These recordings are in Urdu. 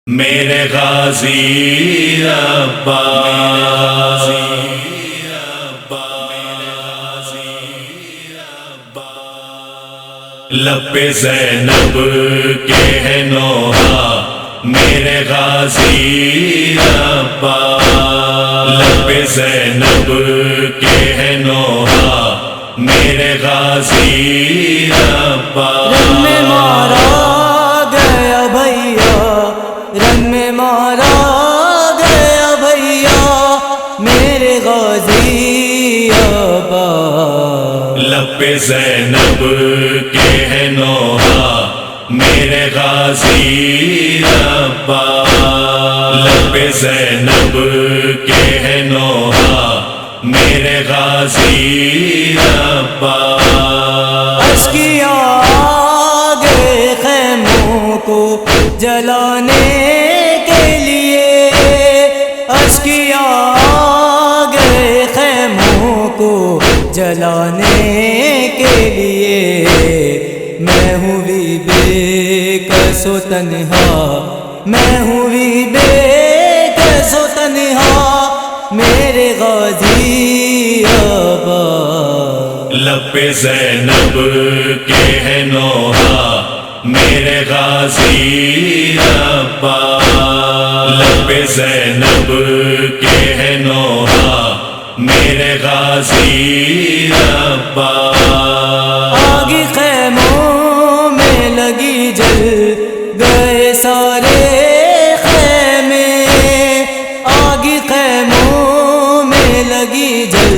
میرے غازی عباس، لب پہ زینب کے ہے نوحہ میرے غازی عباس، لب پہ زینب کے ہے نوحہ میرے غازی عباس۔ رن میں مارا گیا بھیا، رن میں مارا گیا بھیا میرے غازی عباس، لب پہ زینب کے ہے نوحہ میرے غازی عباس، لب پہ زینب کے ہے نوحہ میرے غازی عباس۔ اشکیا آگے خیموں کو جلانے کے لیے، اشکیا آگے خیموں کو جلانے کے لیے، میں ہوئی بے کس و تنہا، میں ہوئی بے کس و تنہا میرے غازی عباس، لب پہ زینب کے ہے نوحہ میرے غازی عباس، لب پہ زینب کے ہے نوحہ میرے غازی عباس۔ آگی خیموں میں لگی جل گئے سارے خیمے، آگی خیموں میں لگی جل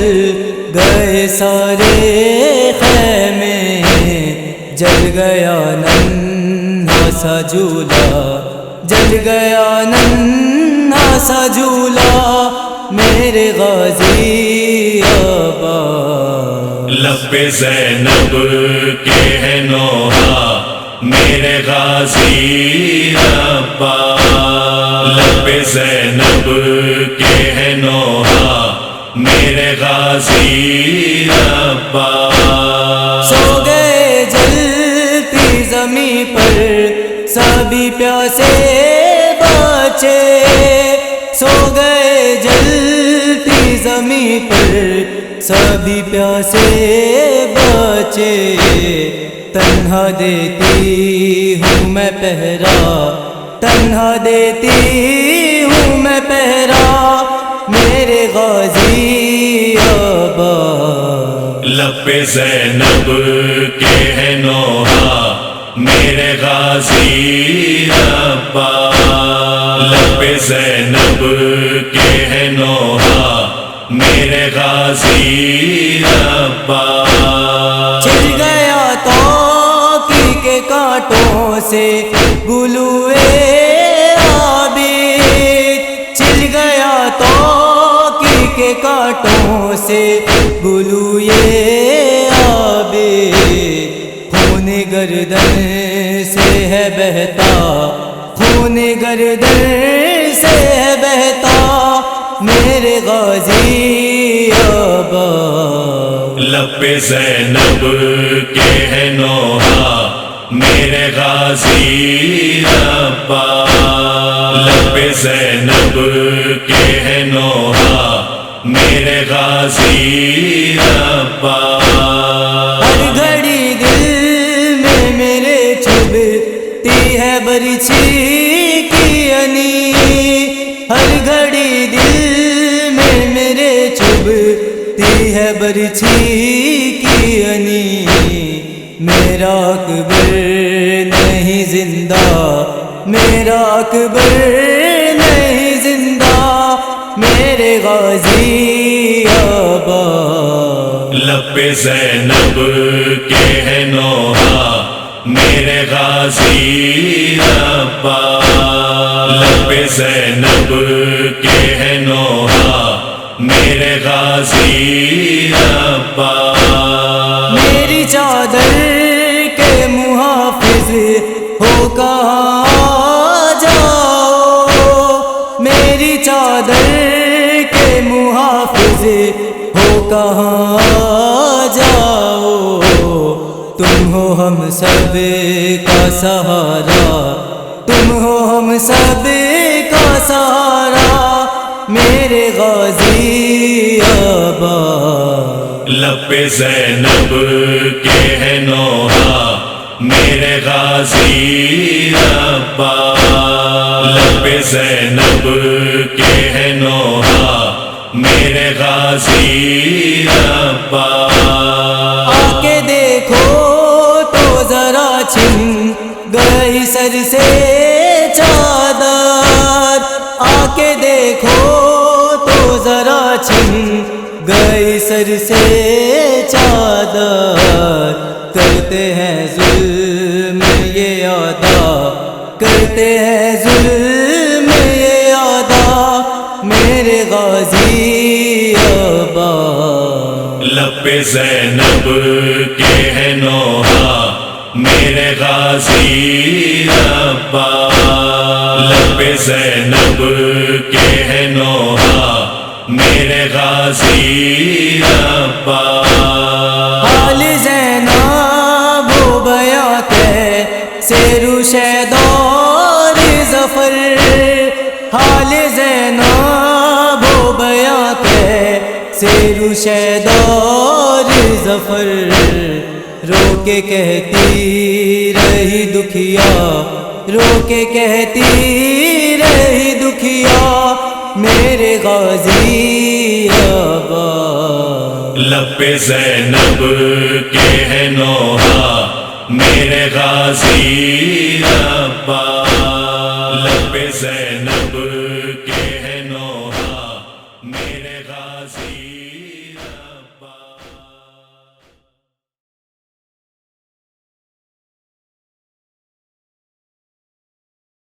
گئے سارے خیمے، جل گیا ننھا سا جھولا، جل گیا ننھا سا جھولا میرے غازی عباس، لب پہ زینب کے ہے نوحہ میرے غازی عباس، لب پہ زینب کے ہے نوحہ میرے غازی عباس۔ سو گئے جلتی زمین پر سبھی پیاسے بچے، سو گئے جلتی زمین پر سبھی پیاسے بچے، تنہا دیتی ہوں میں پہرا، تنہا دیتی ہوں میں پہرا میرے غازی عباس، لب پہ زینب کے ہے نوحہ میرے غازی عباس، لب پہ زینب کے ہے نوحہ میرے غازی عباس۔ چھل گیا توقی کے کانٹوں سے گلوئے عابد، چھل گیا توقی کے کانٹوں سے گلوئے عابد، خون گردن سے ہے بہتا، خون گردن سے ہے بہتا میرے غازی عباس، لب پہ زینب کے ہے نوحہ میرے غازی عباس، لب پہ زینب کے ہے نوحہ میرے غازی عباس۔ ہر گھڑی دل میں میرے چبھتی ہے برچھی کی انی، ہر گھڑی دل میں میرے چبھتی ہے برچھی کی انی، میرا اکبر نہیں زندہ، میرا اکبر نہیں زندہ میرے غازی عباس، لب پہ زینب کے ہے نوحہ میرے غازی عباس، لب پہ زینب کے ہے نوحہ میرے غازی عباس۔ میری چادر کے محافظ ہو کہاں جاؤ، میری چادر کے محافظ ہو کہاں جاؤ، تم ہو ہم سب کا سہارا، تم ہو ہم سب کا سہارا میرے غازی آبا. لب پہ زینب کے ہے نوحہ میرے غازی ربا. لب پہ زینب کے ہے نوحہ میرے غازی ربا. آ کے دیکھو تو ذرا چھن گئی سر سے چادر. آ کے دیکھو تو ذرا چھن گئی سر سے چادر. کرتے ہیں ظلم یہ ادا کرتے ہیں ظلم یہ ادا میرے غازی آبا. لب پہ زینب کے ہے نوحہ میرے غازی ربا. لب پہ زینب کے ہے نوحہ میرے غازی ربا. حال زینب ہو گیا کیسے روشیدار ظفر. حال زینب ہو گیا کیسے روشیدار ظفر. رو کے کہتی رہی دکھیا رو کے کہتی رہی دکھیا میرے غازی آبا. لب پہ زینب کے ہے نوحہ میرے غازی ربا.